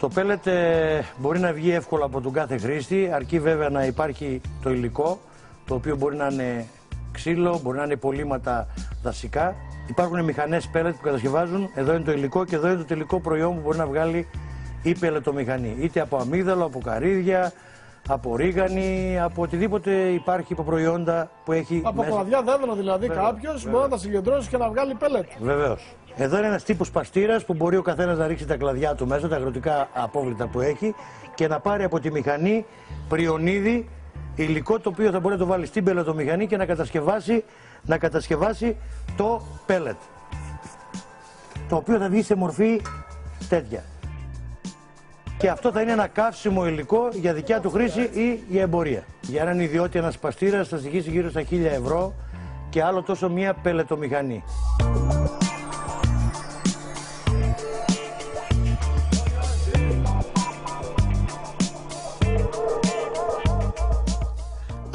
Το πέλετ μπορεί να βγει εύκολα από τον κάθε χρήστη, αρκεί βέβαια να υπάρχει το υλικό, το οποίο μπορεί να είναι ξύλο, μπορεί να είναι υπολείμματα δασικά. Υπάρχουν μηχανές πέλετ που κατασκευάζουν, εδώ είναι το υλικό και εδώ είναι το τελικό προϊόν που μπορεί να βγάλει η πελετομηχανή. Είτε από αμύγδαλο, από καρύδια, από ρίγανη, από οτιδήποτε υπάρχει προϊόντα που έχει. Από μέσα. κλαδιά δέντρα δηλαδή κάποιος μπορεί να τα συγκεντρώσει και να βγάλει πέλετ. Βεβαίως. Εδώ είναι ένας τύπος παστήρας που μπορεί ο καθένας να ρίξει τα κλαδιά του μέσα, τα αγροτικά απόβλητα που έχει και να πάρει από τη μηχανή πριονίδι, υλικό το οποίο θα μπορεί να το βάλει στην πελετομηχανή και να κατασκευάσει το πέλετ. Το οποίο θα βγει σε μορφή τέτοια. Και αυτό θα είναι ένα καύσιμο υλικό για δικιά του χρήση ή για εμπορία. Για έναν ιδιώτη, ένας παστήρας θα στοιχήσει γύρω στα 1.000 ευρώ και άλλο τόσο μία πελετομηχανή.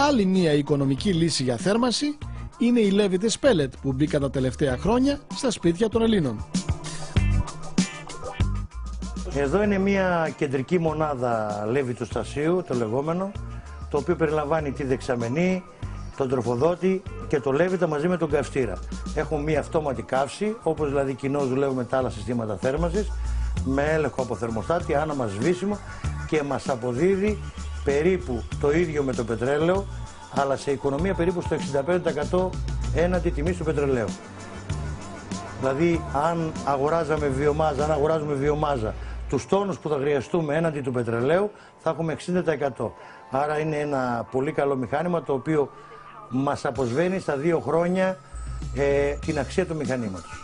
Άλλη μία οικονομική λύση για θέρμανση είναι οι λέβητες πέλετ που μπήκαν τα τελευταία χρόνια στα σπίτια των Ελλήνων. Εδώ είναι μια κεντρική μονάδα λέβητου στασίου, το λεγόμενο, το οποίο περιλαμβάνει τη δεξαμενή, τον τροφοδότη και το λέβητα μαζί με τον καυστήρα. Έχουμε μια αυτόματη καύση, όπως δηλαδή κοινώς δουλεύουμε τα άλλα συστήματα θέρμανσης, με έλεγχο από θερμοστάτη, άναμα σβήσιμο και μας αποδίδει περίπου το ίδιο με το πετρέλαιο, αλλά σε οικονομία περίπου στο 65% έναντι τιμής του πετρελαίου. Δηλαδή, αν αγοράζουμε βιομάζα, τους τόνους που θα χρειαστούμε έναντι του πετρελαίου, θα έχουμε 60%. Άρα είναι ένα πολύ καλό μηχάνημα, το οποίο μας αποσβαίνει στα 2 χρόνια την αξία του μηχανήματος.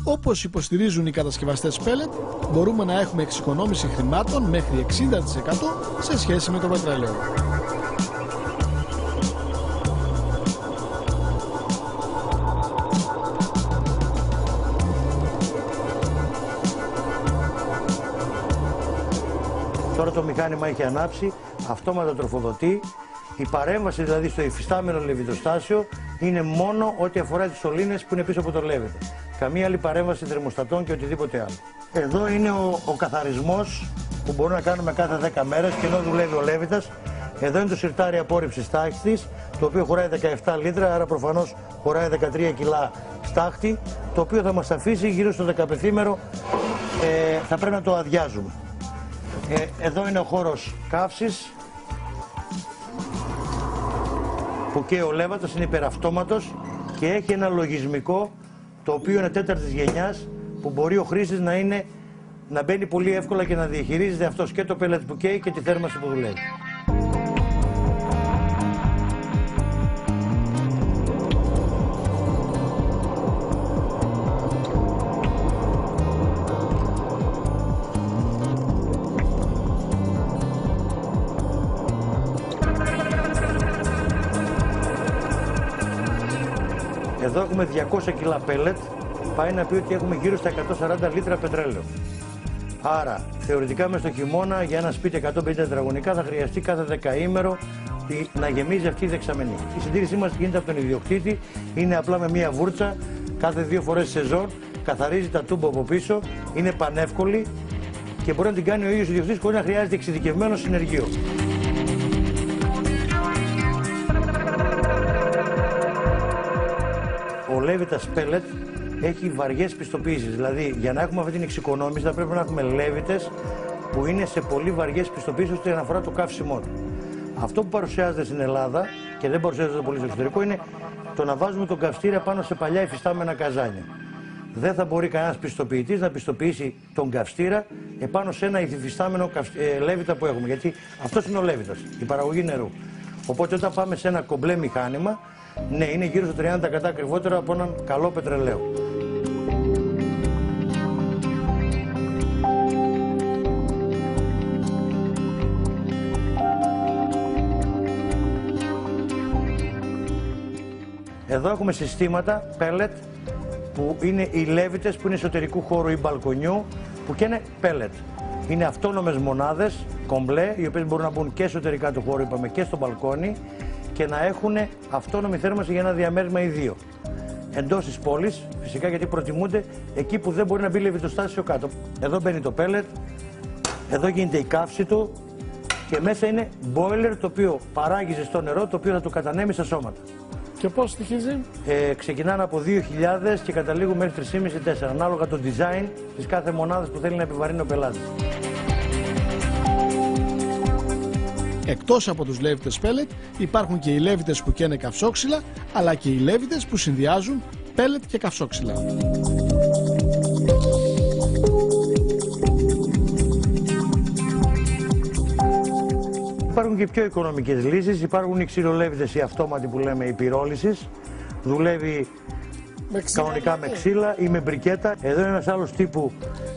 Όπως υποστηρίζουν οι κατασκευαστές πέλετ, μπορούμε να έχουμε εξοικονόμηση χρημάτων μέχρι 60% σε σχέση με το πετρέλαιο. Τώρα το μηχάνημα έχει ανάψει, αυτόματα τροφοδοτεί. Η παρέμβαση δηλαδή στο υφιστάμενο λεβιτοστάσιο είναι μόνο ό,τι αφορά τις σωλήνες που είναι πίσω από το λέβητα. Καμία άλλη παρέμβαση θερμοστατών και οτιδήποτε άλλο. Εδώ είναι ο καθαρισμός που μπορούμε να κάνουμε κάθε 10 μέρες και ενώ δουλεύει ο λέβητας. Εδώ είναι το σιρτάρι απόρριψης τάχτης, το οποίο χωράει 17 λίτρα, άρα προφανώς χωράει 13 κιλά στάχτη, το οποίο θα μας αφήσει γύρω στο 15 θα πρέπει να το αδειάζουμε. Εδώ είναι ο χώρος καύσης, που και ο λέβατος είναι υπεραυτόματος και έχει ένα λογισμικό το οποίο είναι 4ης γενιάς, που μπορεί ο χρήστης να μπαίνει πολύ εύκολα και να διαχειρίζεται αυτός και το πέλετ που καίει και τη θέρμανση που δουλεύει. Εδώ έχουμε 200 κιλά πέλετ, πάει να πει ότι έχουμε γύρω στα 140 λίτρα πετρέλαιο. Άρα, θεωρητικά μες στο χειμώνα για ένα σπίτι 150 τετραγωνικά θα χρειαστεί κάθε δεκαήμερο να γεμίζει αυτή η δεξαμενή. Η συντήρησή μας γίνεται από τον ιδιοκτήτη, είναι απλά με μία βούρτσα, κάθε 2 φορές σεζόν, καθαρίζει τα τούμπα από πίσω, είναι πανεύκολη και μπορεί να την κάνει ο ίδιος ο ιδιοκτήτης χωρίς να χρειάζεται εξειδικευμένο συνεργείο. Ο λέβητας πέλετ έχει βαριές πιστοποίησεις, δηλαδή για να έχουμε αυτή την εξοικονόμηση θα πρέπει να έχουμε λέβητες που είναι σε πολύ βαριές πιστοποίησεις ώστε να αφορά το καύσιμό του. Αυτό που παρουσιάζεται στην Ελλάδα και δεν παρουσιάζεται πολύ στο εξωτερικό είναι το να βάζουμε τον καυστήρα πάνω σε παλιά υφιστάμενα καζάνια. Δεν θα μπορεί κανένας πιστοποιητής να πιστοποιήσει τον καυστήρα επάνω σε ένα υφιστάμενο λέβητα που έχουμε, γιατί αυτός είναι ο λέβητας, η παραγωγή νερού. Οπότε όταν πάμε σε ένα κομπλέ μηχάνημα, ναι, είναι γύρω στο 30% ακριβότερο από έναν καλό πετρελαίο. Εδώ έχουμε συστήματα pellet που είναι οι λέβητες που είναι εσωτερικού χώρου ή μπαλκονιού που και είναι pellet. Είναι αυτόνομες μονάδες, κομπλέ, οι οποίες μπορούν να μπουν και εσωτερικά του χώρου, είπαμε, και στο μπαλκόνι και να έχουν αυτόνομη θέρμανση για ένα διαμέρισμα ή δύο. εντός της πόλης, φυσικά γιατί προτιμούνται εκεί που δεν μπορεί να μπει λεβιτοστάσιο κάτω. Εδώ μπαίνει το πέλετ, εδώ γίνεται η καύση του και μέσα είναι boiler το οποίο παράγει ζεστό νερό, το οποίο θα το κατανέμει στα σώματα. Και πώς στοιχίζει? Ξεκινάνε από 2.000 και καταλήγουν μέχρι 3.500-4, ανάλογα το design της κάθε μονάδας που θέλει να επιβαρύνει ο πελάτης. Εκτός από τους λέβητες πέλετ υπάρχουν και οι λέβητες που καίνε καυσόξυλα, αλλά και οι λέβητες που συνδυάζουν πέλετ και καυσόξυλα. Υπάρχουν και πιο οικονομικές λύσεις, υπάρχουν οι ξυλολέβητες, οι αυτόματοι που λέμε, η πυρόλυσης. Δουλεύει κανονικά με ξύλα ή με μπρικέτα. Εδώ είναι ένας άλλος τύπου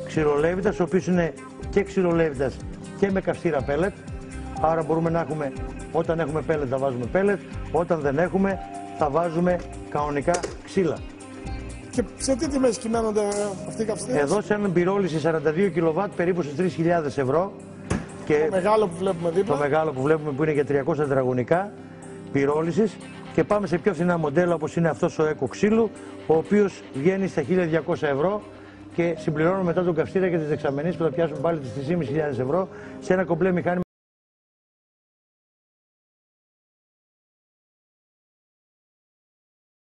ξυλολέβητας, ο οποίος είναι και ξυλολέβητας και με καυστήρα πέλετ. Άρα μπορούμε να έχουμε, όταν έχουμε πέλετ θα βάζουμε πέλετ, όταν δεν έχουμε θα βάζουμε κανονικά ξύλα. Και σε τι τιμές κυμαίνονται αυτοί οι καυστήρες? Εδώ σε έναν πυρόλυση 42 κιλοβάτ περίπου στις 3.000 ευρώ. Και το μεγάλο που βλέπουμε δίπλα. Το μεγάλο που βλέπουμε που είναι για 300 τετραγωνικά πυρόλυσης. Και πάμε σε πιο φθηνά μοντέλα όπως είναι αυτός ο Eco ξύλου, ο οποίος βγαίνει στα 1.200 ευρώ και συμπληρώνουμε μετά τον καυστήρα και τις δεξαμενείς που θα πιάσουν πάλι τις 3.500 ευρώ σε ένα κομπλέ μηχάνημα.